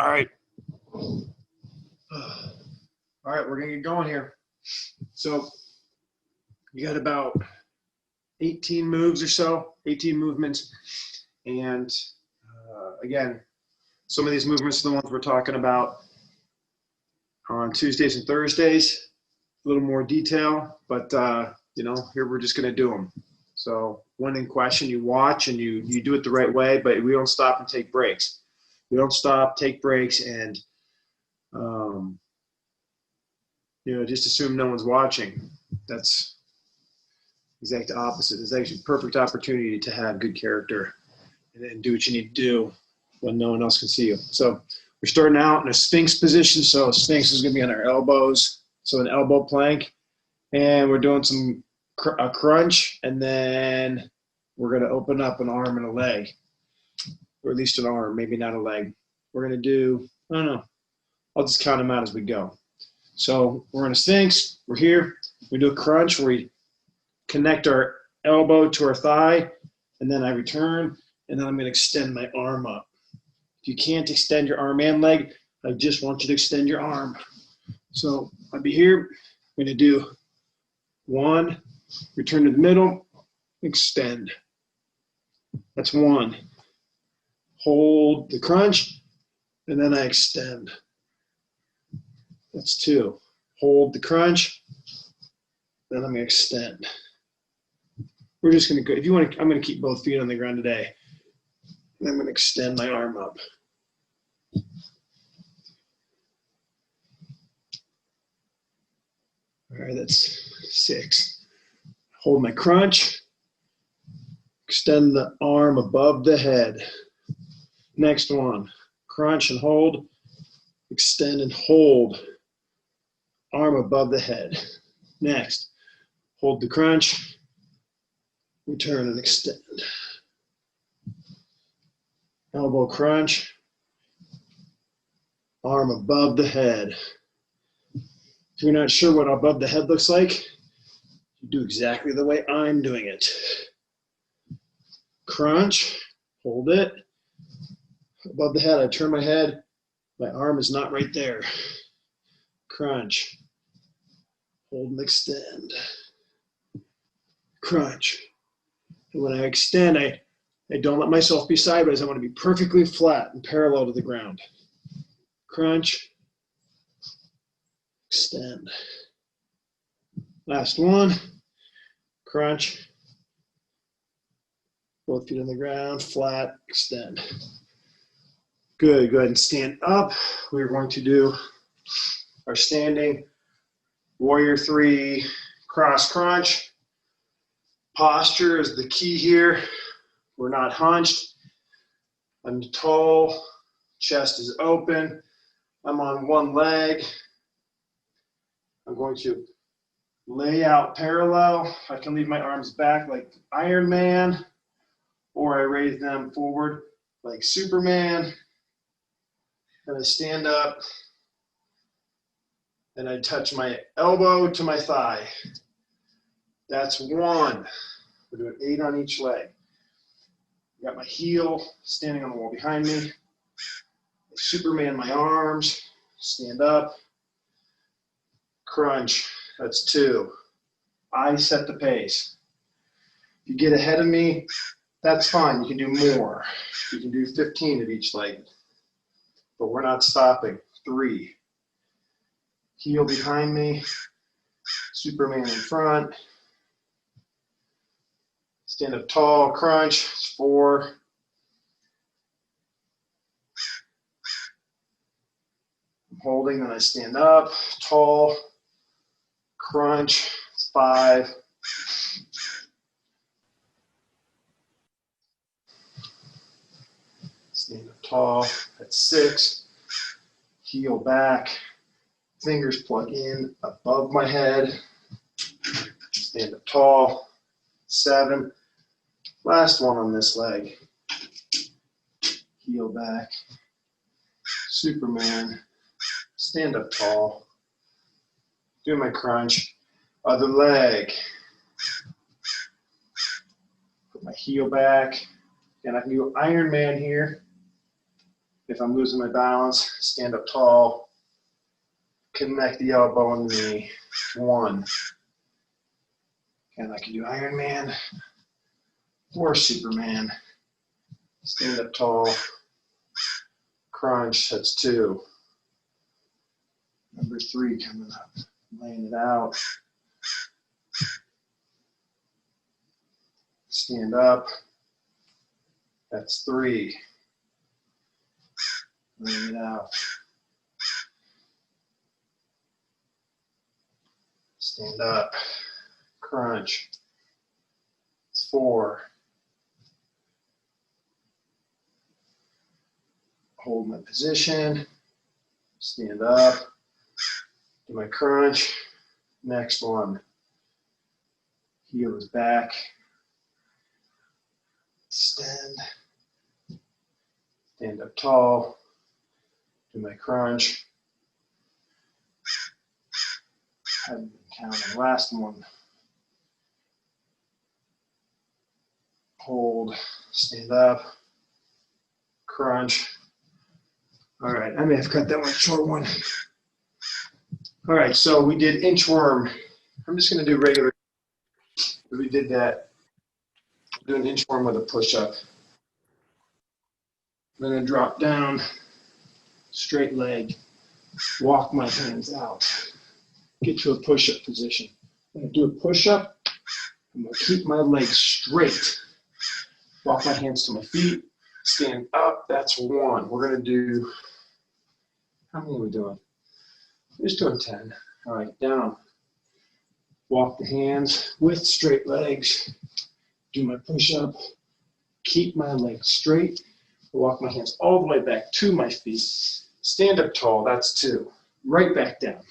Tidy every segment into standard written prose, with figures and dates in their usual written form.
All right. All right, we're gonna get going here. So you got about 18 moves or so, 18 movements. And again, some of these movements are the ones we're talking about on Tuesdays and Thursdays, a little more detail, but here we're just gonna do them. So when in question, you watch and you do it the right way, but we don't stop and take breaks. We don't stop, take breaks, and just assume no one's watching. That's exact opposite. It's actually a perfect opportunity to have good character and do what you need to do when no one else can see you. So we're starting out in a Sphinx position. So Sphinx is going to be on our elbows. So an elbow plank. And we're doing a crunch. And then we're going to open up an arm and a leg. Or at least an arm, maybe not a leg. We're going to do, I don't know. I'll just count them out as we go. So we're in a Sphinx. We're here. We do a crunch where we connect our elbow to our thigh. And then I return. And then I'm going to extend my arm up. If you can't extend your arm and leg, I just want you to extend your arm. So I'll be here. I'm going to do one, return to the middle, extend. That's one. Hold the crunch, and then I extend. That's two. Hold the crunch, then I'm going to extend. We're just going to go, if you want to, I'm going to keep both feet on the ground today. And I'm going to extend my arm up. All right, that's 6. Hold my crunch. Extend the arm above the head. Next one, crunch and hold. Extend and hold. Arm above the head. Next, hold the crunch. Return and extend. Elbow crunch. Arm above the head. If you're not sure what above the head looks like, you do exactly the way I'm doing it. Crunch, hold it. Above the head, I turn my head. My arm is not right there. Crunch, hold and extend. Crunch. And when I extend, I don't let myself be sideways. I want to be perfectly flat and parallel to the ground. Crunch, extend. Last one, crunch. Both feet on the ground, flat, extend. Good, go ahead and stand up. We're going to do our standing warrior 3 cross crunch. Posture is the key here. We're not hunched. I'm tall, chest is open. I'm on one leg. I'm going to lay out parallel. I can leave my arms back like Iron Man, or I raise them forward like Superman. And I stand up and I touch my elbow to my thigh. That's 1. We're doing 8 on each leg. Got my heel standing on the wall behind me. Superman, my arms, stand up. Crunch, that's 2. I set the pace. If you get ahead of me, that's fine, you can do more. You can do 15 of each leg, but we're not stopping. 3. Heel behind me, Superman in front. Stand up tall, crunch, 4. I'm holding, then I stand up, tall, crunch, 5. Stand up tall, that's 6. Heel back, fingers plug in above my head. Stand up tall, 7. Last one on this leg. Heel back, Superman, stand up tall. Do my crunch, other leg. Put my heel back, and I can do Iron Man here. If I'm losing my balance, stand up tall, connect the elbow and the knee. 1. And I can do Iron Man or Superman. Stand up tall, crunch, that's 2. Number 3 coming up, laying it out. Stand up, that's 3. Laying it out. Stand up, crunch, it's 4. Hold my position, stand up, do my crunch. Next one, heel is back, extend, stand up tall, do my crunch. Haven't been counting. Last one, hold, stand up, crunch. All right, I may have cut that one short one. All right, so we did inchworm. I'm just gonna do regular. We did that. Do an inchworm with a push-up. I'm gonna drop down, straight leg, walk my hands out, get to a push-up position. I'm gonna do a push-up. I'm gonna keep my legs straight. Walk my hands to my feet, stand up, that's 1. We're gonna do, how many are we doing? We're just doing 10. All right, down. Walk the hands with straight legs. Do my push-up. Keep my legs straight. Walk my hands all the way back to my feet. Stand up tall, that's 2. Right back down.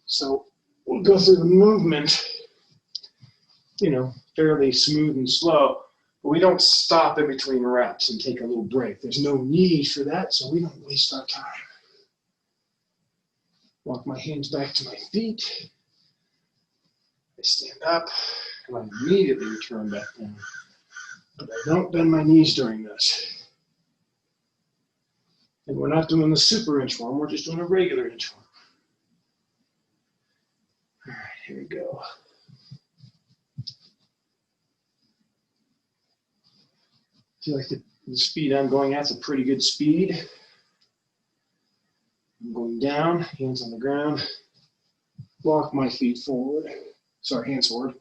So we'll go through the movement, fairly smooth and slow, but we don't stop in between reps and take a little break. There's no need for that, so we don't waste our time. Walk my hands back to my feet. I stand up, and I immediately return back down. But I don't bend my knees during this. And we're not doing the super inchworm, we're just doing a regular inchworm. All right, here we go. I feel like the speed I'm going at's a pretty good speed. I'm going down, hands on the ground. Walk my feet forward. Sorry, hands forward.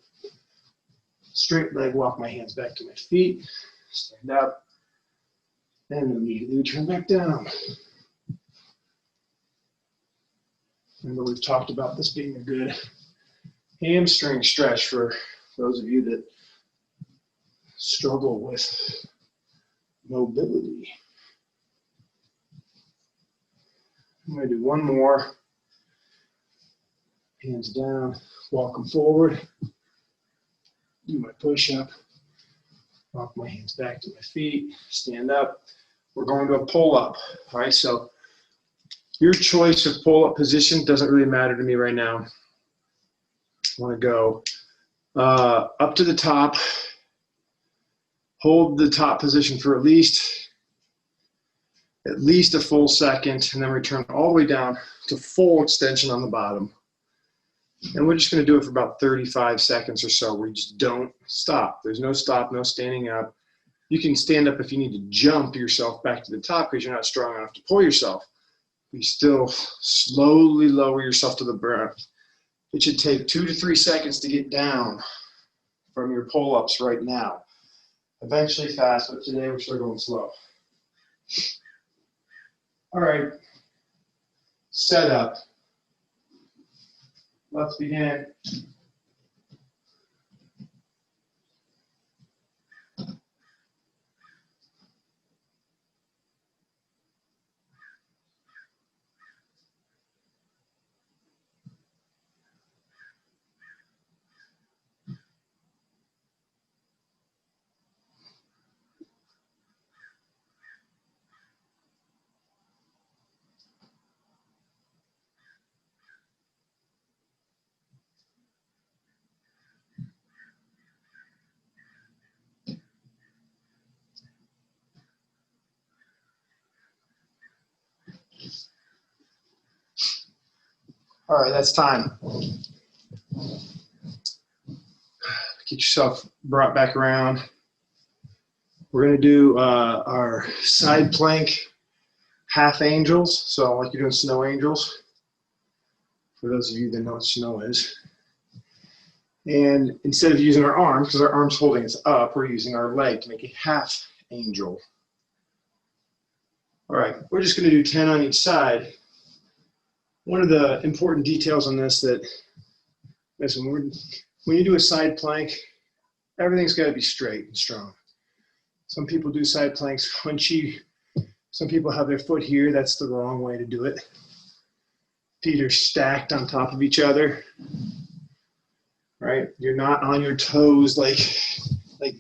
Straight leg, walk my hands back to my feet. Stand up. And immediately return back down. Remember, we've talked about this being a good hamstring stretch for those of you that struggle with mobility. I'm going to do one more. Hands down, walk them forward. Do my push-up. Walk my hands back to my feet. Stand up. We're going to a pull-up. All right, so your choice of pull-up position doesn't really matter to me right now. I want to go up to the top. Hold the top position for at least a full second, and then return all the way down to full extension on the bottom. And we're just going to do it for about 35 seconds or so. We just don't stop. There's no stop, no standing up. You can stand up if you need to jump yourself back to the top because you're not strong enough to pull yourself. You still slowly lower yourself to the ground. It should take 2 to 3 seconds to get down from your pull-ups right now. Eventually fast, but today we're still going slow. All right, set up. Let's begin. All right, that's time. Get yourself brought back around. We're going to do our side plank half angels. So like you're doing snow angels, for those of you that know what snow is. And instead of using our arms, because our arm's holding us up, we're using our leg to make a half angel. All right, we're just going to do 10 on each side. One of the important details on this that, listen, when you do a side plank, everything's got to be straight and strong. Some people do side planks hunchy. Some people have their foot here. That's the wrong way to do it. Feet are stacked on top of each other, right? You're not on your toes like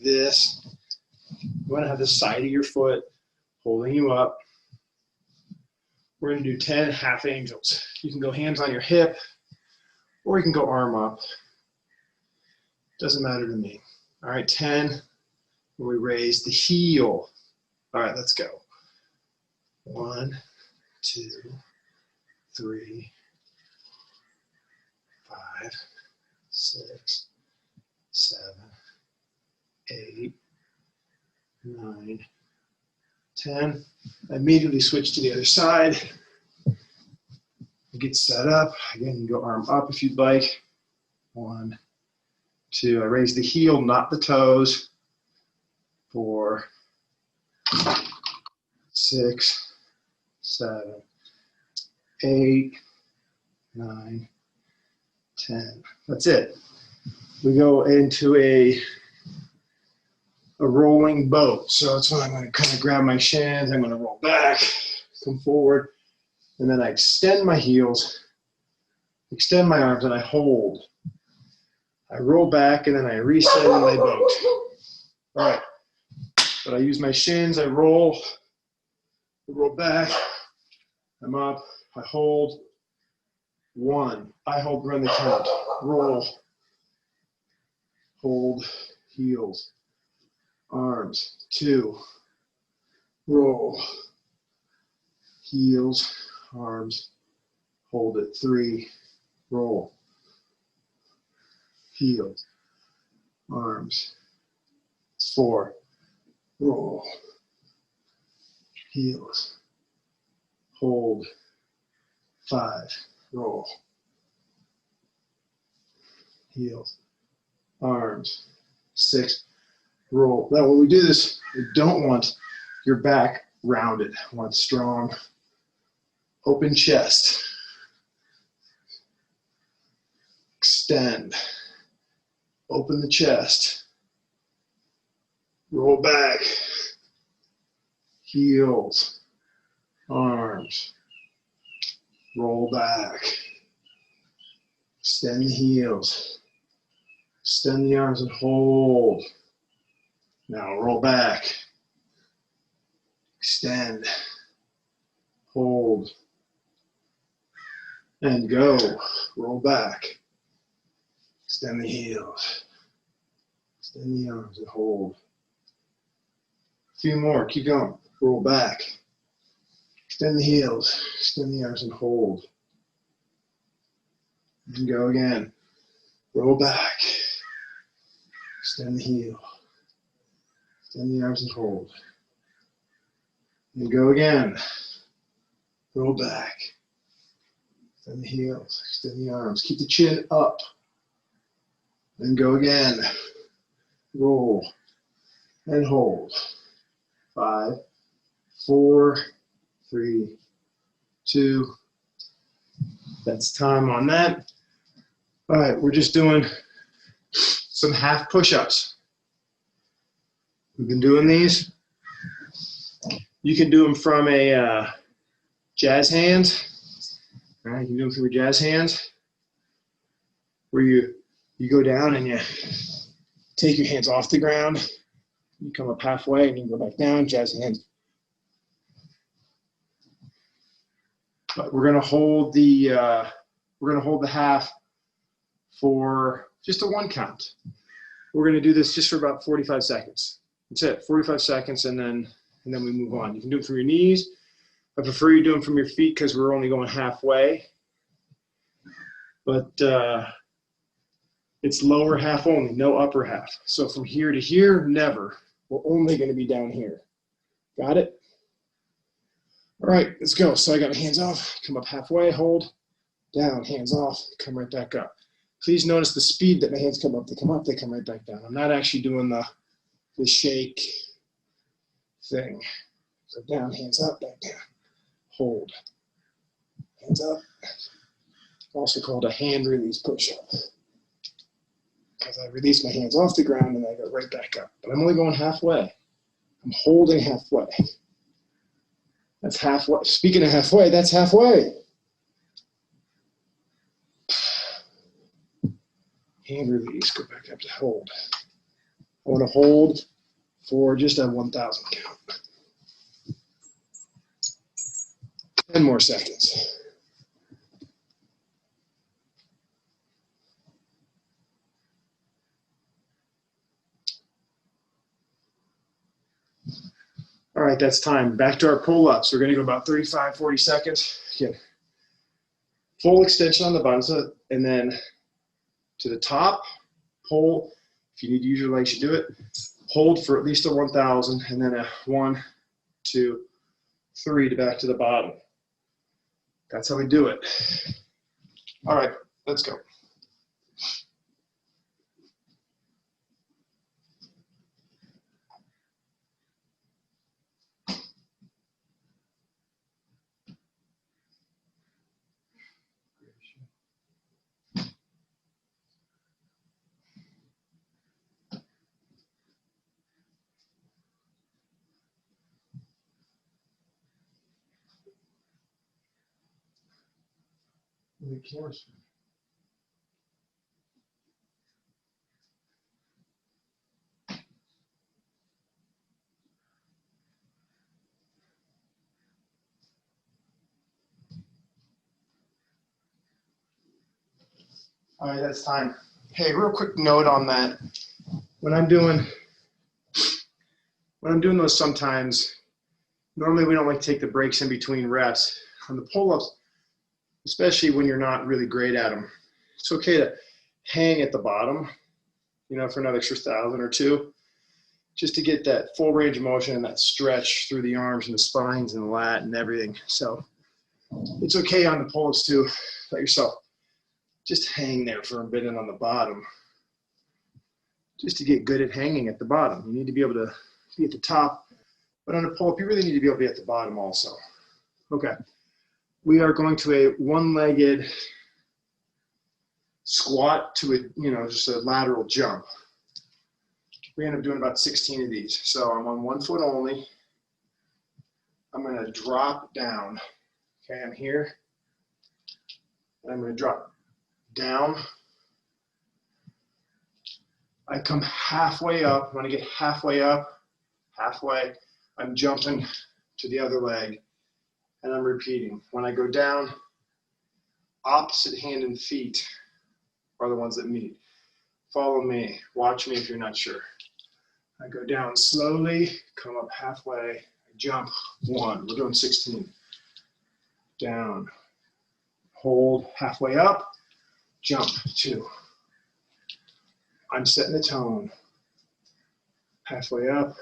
this. You want to have the side of your foot holding you up. We're going to do 10 half angels. You can go hands on your hip, or you can go arm up. Doesn't matter to me. All right, 10. We raise the heel. All right, let's go. 1, 2, 3, 5, 6, 7, 8, 9, 10. Immediately switch to the other side. Get set up. Again, you can go arm up if you'd like. 1, 2. I raise the heel, not the toes. 4, 6, 7, 8, 9, 10. That's it. We go into a rolling boat. So that's when I'm going to kind of grab my shins. I'm going to roll back, come forward, and then I extend my heels, extend my arms, and I hold. I roll back, and then I reset in my boat. All right. But I use my shins. I roll back. I'm up. I hold. 1. I hold, run the count. Roll. Hold. Heels. Arms. 2. Roll. Heels. Arms. Hold it. 3. Roll. Heels. Arms. 4. Roll. Heels. Hold. 5. Roll. Heels. Arms. 6. Roll. Now when we do this, we don't want your back rounded. We want strong, open chest. Extend. Open the chest. Roll back. Heels. Arms. Roll back. Extend the heels. Extend the arms and hold. Now roll back. Extend. Hold. And go. Roll back. Extend the heels. Extend the arms and hold. A few more. Keep going. Roll back. Extend the heels. Extend the arms and hold. And go again. Roll back. Extend the heel. Extend the arms and hold. And go again. Roll back. Extend the heels. Extend the arms. Keep the chin up. Then go again. Roll. And hold. 5, 4, 3, 2. That's time on that. All right, we're just doing some half push-ups. We've been doing these. You can do them from a jazz hands. All right, you can do them from your jazz hands, where you go down and you take your hands off the ground. You come up halfway and you go back down, jazz hands. But we're gonna hold the half for just a 1 count. We're gonna do this just for about 45 seconds. That's it, 45 seconds, and then we move on. You can do it from your knees. I prefer you do them from your feet because we're only going halfway. but it's lower half only, no upper half. So from here to here, never. We're only going to be down here. Got it? All right, let's go. So I got my hands off, come up halfway, hold, down, hands off, come right back up. Please notice the speed that my hands come up. They come up, they come right back down. I'm not actually doing the shake thing. So down, hands up, back down. Hold. Hands up. Also called a hand release push-up. Because I release my hands off the ground and I go right back up. But I'm only going halfway. I'm holding halfway. That's halfway. Speaking of halfway, that's halfway. Hand release, go back up to hold. I want to hold for just a 1,000 count. 10 more seconds. All right, that's time. Back to our pull-ups. We're going to go about 35, 40 seconds. Again, full extension on the buns, and then to the top, pull. If you need to use your legs, you do it. Hold for at least a 1,000, and then a 1, 2, 3 to back to the bottom. That's how we do it. All right, let's go. The camera's all right, that's time. Hey, real quick note on that. When I'm doing those sometimes, normally we don't like to take the breaks in between reps. On the pull-ups, especially when you're not really great at them, it's okay to hang at the bottom, you know, for another extra 1,000 or 2, just to get that full range of motion and that stretch through the arms and the spines and the lat and everything. So it's okay on the pull-ups to let yourself just hang there for a bit and on the bottom, just to get good at hanging at the bottom. You need to be able to be at the top, but on a pull-up, you really need to be able to be at the bottom also. Okay, we are going to a one-legged squat to a, you know, just a lateral jump. We end up doing about 16 of these. So I'm on 1 foot only. I'm going to drop down. Okay, I'm here. And I'm going to drop down. I come halfway up. When I get halfway up, halfway, I'm jumping to the other leg. And I'm repeating. When I go down, opposite hand and feet are the ones that meet. Follow me. Watch me if you're not sure. I go down slowly, come up halfway, I jump 1. We're doing 16. Down, hold, halfway up, jump 2. I'm setting the tone. Halfway up,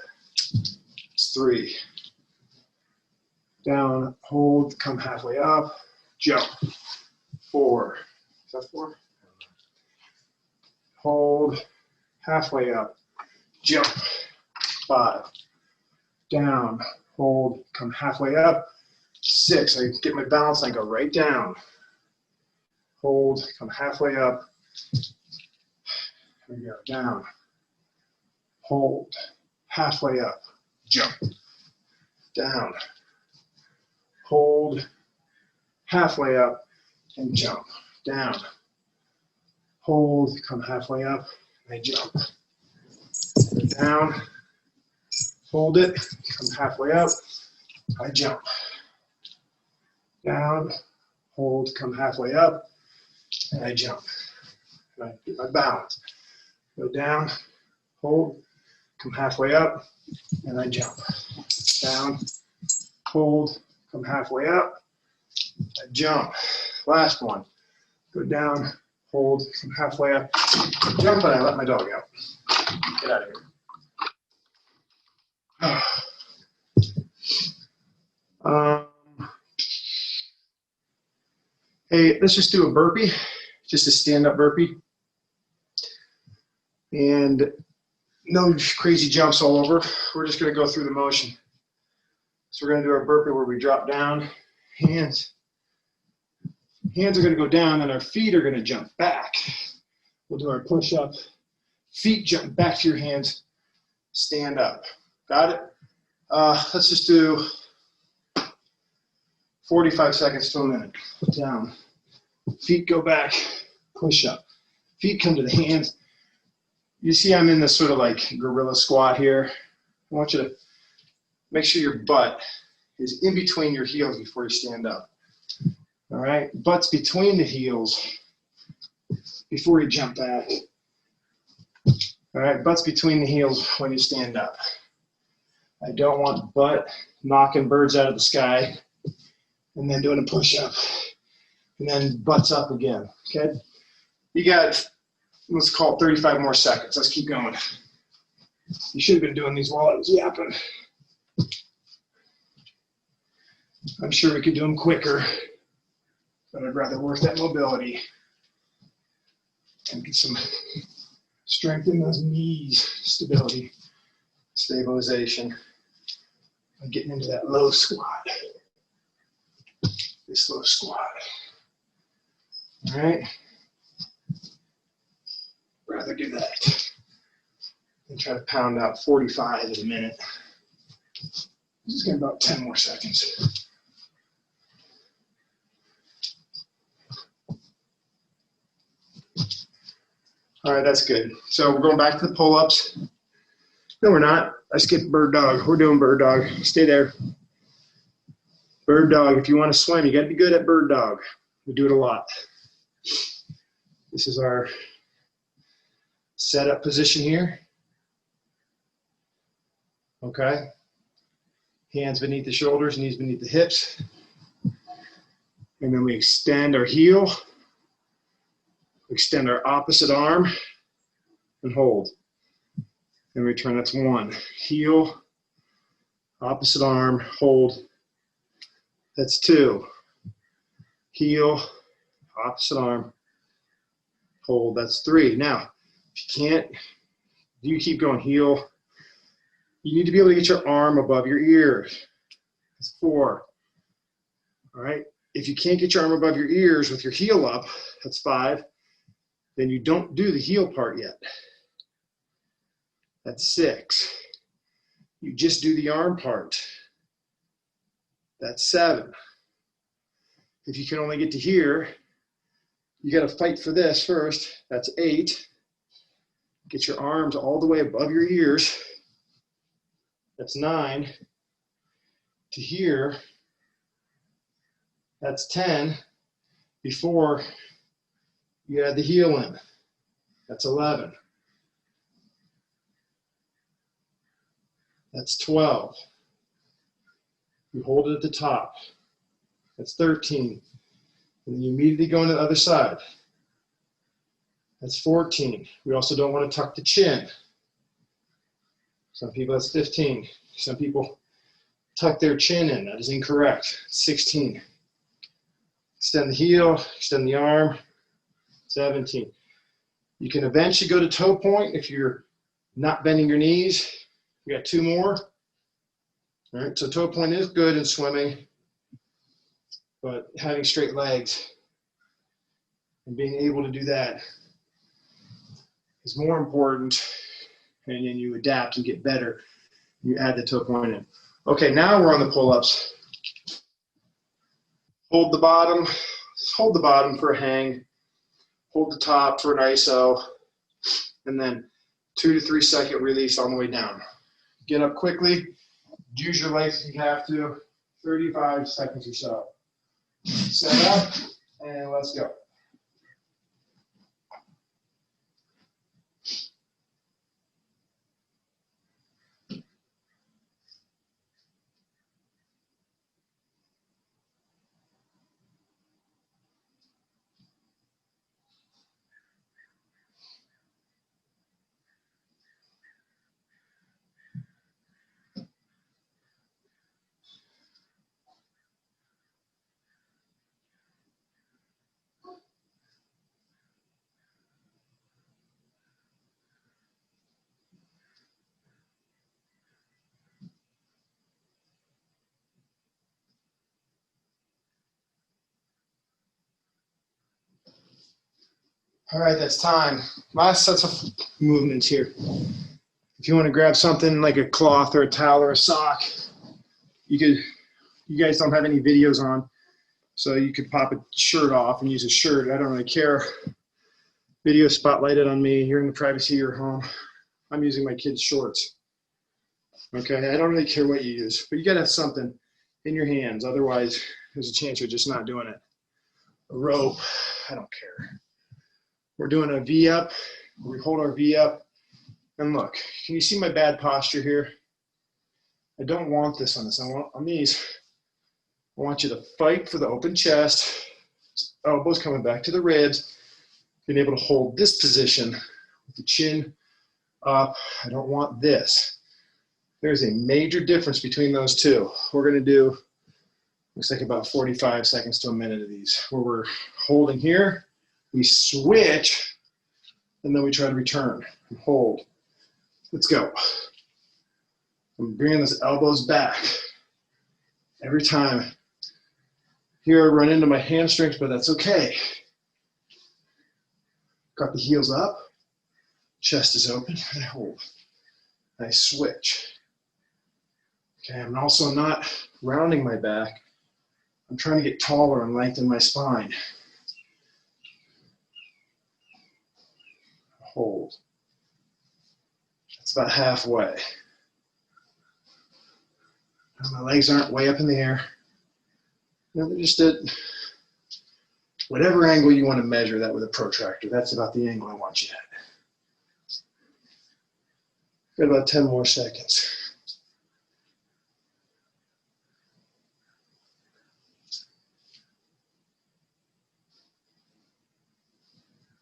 it's 3. Down, hold, come halfway up, jump 4. Is that 4? Hold, halfway up, jump 5. Down, hold, come halfway up, 6. I get my balance and I go right down. Hold, come halfway up. Here we go, down. Hold, halfway up, jump. Down. Hold, halfway up, and jump. Down. Hold, come halfway up, and I jump. Down, hold it, come halfway up, I jump. Down, hold, come halfway up, and I jump. And I get my balance. Go down, hold, come halfway up, and I jump. Down, hold, come halfway up, I jump. Last one. go down, hold, come halfway up, jump, and I let my dog out. Get out of here. Hey, let's just do a burpee, just a stand-up burpee. And no crazy jumps all over. We're just gonna go through the motion. So we're gonna do our burpee where we drop down, hands are gonna go down and our feet are gonna jump back. We'll do our push-up, feet jump back to your hands, stand up. Got it? Let's just do 45 seconds to a minute. Down, feet go back, push up. Feet come to the hands. You see I'm in this sort of like gorilla squat here. I want you to make sure your butt is in between your heels before you stand up. All right, butt's between the heels before you jump back. All right, butt's between the heels when you stand up. I don't want butt knocking birds out of the sky and then doing a push-up and then butts up again, okay? You got, let's call it 35 more seconds. Let's keep going. You should have been doing these while I was yapping. I'm sure we could do them quicker, but I'd rather work that mobility and get some strength in those knees, stability, stabilization. I'm getting into that low squat. This low squat. All right. Rather do that than try to pound out 45 in a minute. Just get about 10 more seconds. All right, that's good. So we're going back to the pull-ups. No, we're not. I skipped bird dog. We're doing bird dog. Stay there. Bird dog. If you want to swim, you got to be good at bird dog. We do it a lot. This is our setup position here. Okay. Hands beneath the shoulders, knees beneath the hips. And then we extend our heel, extend our opposite arm, and hold. And return, that's one. Heel, opposite arm, hold. That's two. Heel, opposite arm, hold. That's three. Now, if you can't, you keep going. Heel. You need to be able to get your arm above your ears. That's four. All right. If you can't get your arm above your ears with your heel up, that's five. Then you don't do the heel part yet. That's six. You just do the arm part. That's seven. If you can only get to here, you got to fight for this first. That's eight. Get your arms all the way above your ears. That's nine. To here, that's 10 before you add the heel in. That's 11. That's 12. You hold it at the top. That's 13. And then you immediately go into the other side. That's 14. We also don't want to tuck the chin. Some people, that's 15. Some people tuck their chin in. That is incorrect. 16. Extend the heel, extend the arm. 17. You can eventually go to toe point if you're not bending your knees. We got two more. All right, so toe point is good in swimming, but having straight legs and being able to do that is more important, and then you adapt and get better. You add the toe point in. Okay, now we're on the pull-ups. Hold the bottom for a hang. Hold the top for an ISO, and then 2 to 3 second release on the way down. Get up quickly, use your legs if you have to, 35 seconds or so. Set up, and let's go. All right, that's time. Last sets of movements here. If you want to grab something like a cloth or a towel or a sock, you guys don't have any videos on, so you could pop a shirt off and use a shirt. I don't really care. Video spotlighted on me. You're in the privacy of your home. I'm using my kids' shorts. Okay, I don't really care what you use, but you gotta have something in your hands. Otherwise, there's a chance you're just not doing it. A rope, I don't care. We're doing a V up. We hold our V up. And look, can you see my bad posture here? I don't want this on this. I want on these. I want you to fight for the open chest. Elbows coming back to the ribs. Being able to hold this position with the chin up. I don't want this. There's a major difference between those two. We're going to do, looks like about 45 seconds to a minute of these, where we're holding here, we switch, and then we try to return and hold. Let's go. I'm bringing those elbows back. Every time. Here I run into my hamstrings, but that's okay. Got the heels up, chest is open, and I hold. I switch. Okay, I'm also not rounding my back. I'm trying to get taller and lengthen my spine. Hold. That's about halfway. Now my legs aren't way up in the air. No, they're just at whatever angle you want to measure that with a protractor. That's about the angle I want you at. Got about 10 more seconds.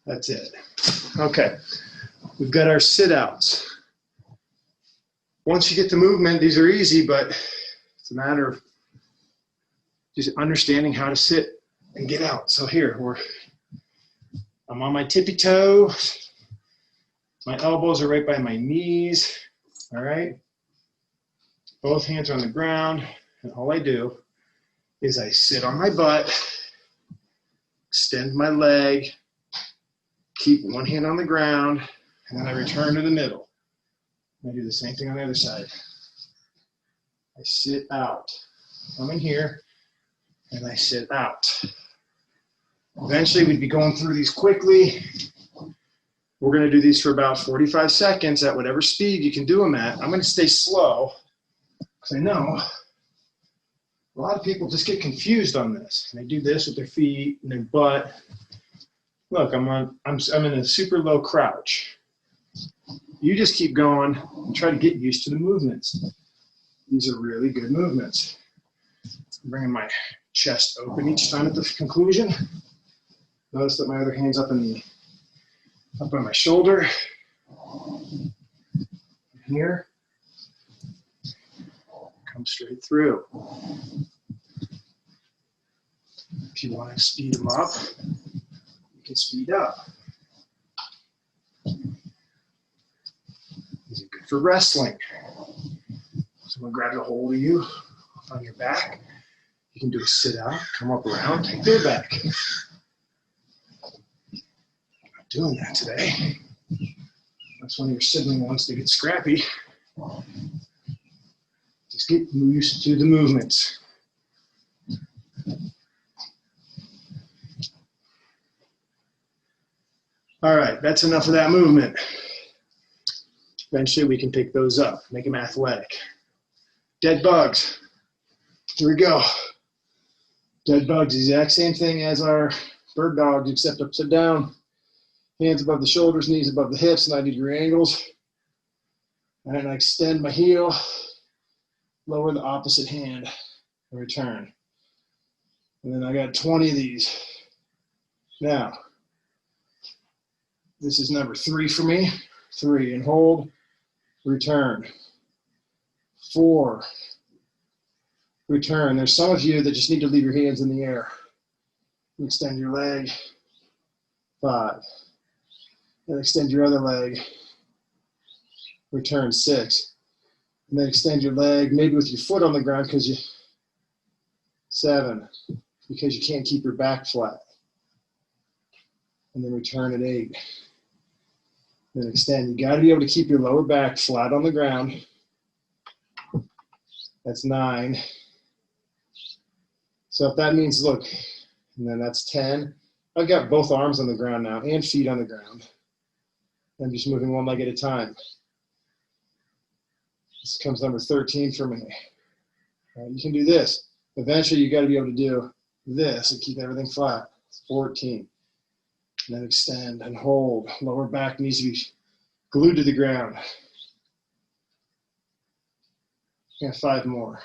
That's it. Okay, we've got our sit-outs. Once you get the movement, these are easy, but it's a matter of just understanding how to sit and get out. So here, I'm on my tippy toe. My elbows are right by my knees, all right? Both hands are on the ground, and all I do is I sit on my butt, extend my leg, keep one hand on the ground, and then I return to the middle. And I do the same thing on the other side. I sit out. I'm in here, and I sit out. Eventually, we'd be going through these quickly. We're going to do these for about 45 seconds at whatever speed you can do them at. I'm going to stay slow, because I know a lot of people just get confused on this. And they do this with their feet and their butt. Look, I'm in a super low crouch. You just keep going and try to get used to the movements. These are really good movements. I'm bringing my chest open each time at the conclusion. Notice that my other hand's up on my shoulder. Here. Come straight through. If you want to speed them up, you can speed up. These are good for wrestling. Someone grabs a hold of you on your back. You can do a sit out, come up around, take their back. I'm not doing that today. That's when your sibling wants to get scrappy. Just get used to the movements. All right, that's enough of that movement. Eventually we can pick those up, make them athletic. Dead bugs. Here we go. Dead bugs, exact same thing as our bird dogs, except upside down. Hands above the shoulders, knees above the hips, 90-degree angles. And then I extend my heel, lower the opposite hand, and return. And then I got 20 of these. Now, this is number 3 for me. 3, and hold, return. 4, return. There's some of you that just need to leave your hands in the air. Extend your leg. 5. And extend your other leg. Return. 6. And then extend your leg, maybe with your foot on the ground 7, because you can't keep your back flat. and then return at 8. Then extend. You got to be able to keep your lower back flat on the ground. That's 9. So if that means, look, and then that's 10. I've got both arms on the ground now and feet on the ground. I'm just moving one leg at a time. This comes number 13 for me. You can do this. Eventually, you got to be able to do this and keep everything flat. 14. And then extend and hold. Lower back needs to be glued to the ground. And 5 more.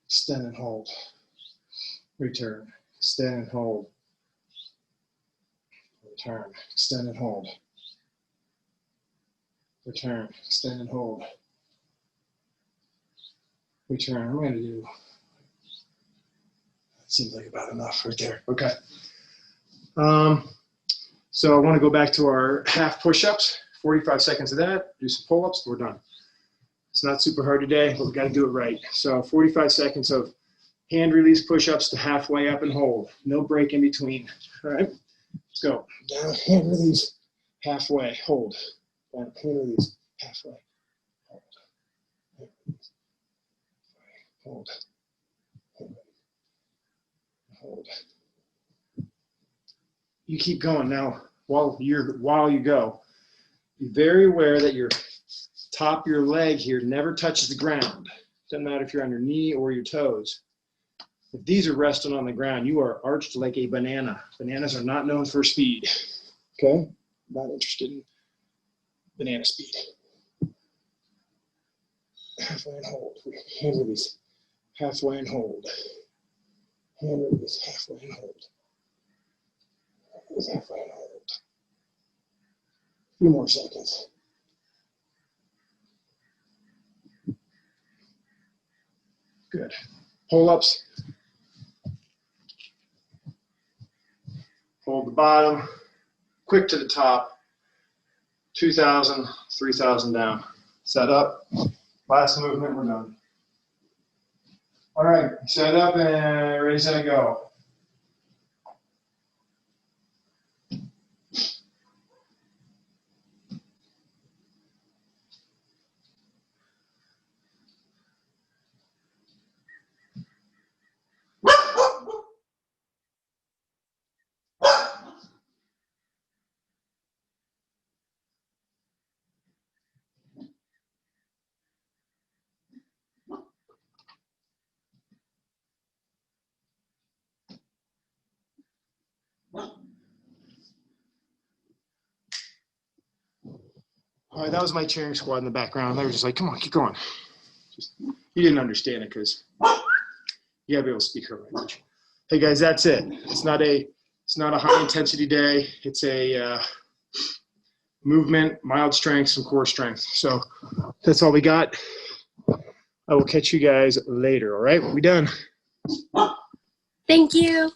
Extend and hold. Return. Extend and hold. Return. Extend and hold. Return. Extend and hold. Return. I'm going to do, that seems like about enough right there. Okay. So I want to go back to our half push-ups, 45 seconds of that, do some pull-ups, we're done. It's not super hard today, but we got to do it right. So 45 seconds of hand release push-ups to halfway up and hold. No break in between. All right, let's go. Down, hand release, halfway, hold. Down, hand release, halfway, hold. Hand release, hold. Hand release, hold. You keep going now. While you go, be very aware that your top of your leg here never touches the ground. Doesn't matter if you're on your knee or your toes. If these are resting on the ground, you are arched like a banana. Bananas are not known for speed. Okay? Not interested in banana speed. Halfway and hold. Hand release. Halfway and hold. Hand release. Halfway and hold. Halfway and hold. A few more seconds. Good. Pull-ups. Hold the bottom. Quick to the top. 2,000, 3,000 down. Set up. Last movement, we're done. All right, set up and ready, set, go. All right, that was my cheering squad in the background. They were just like, come on, keep going. You didn't understand it because you gotta be able to speak her language. Hey guys, that's it. It's not a high intensity day. It's a movement, mild strength, some core strength. So that's all we got. I will catch you guys later. All right, we done. Thank you.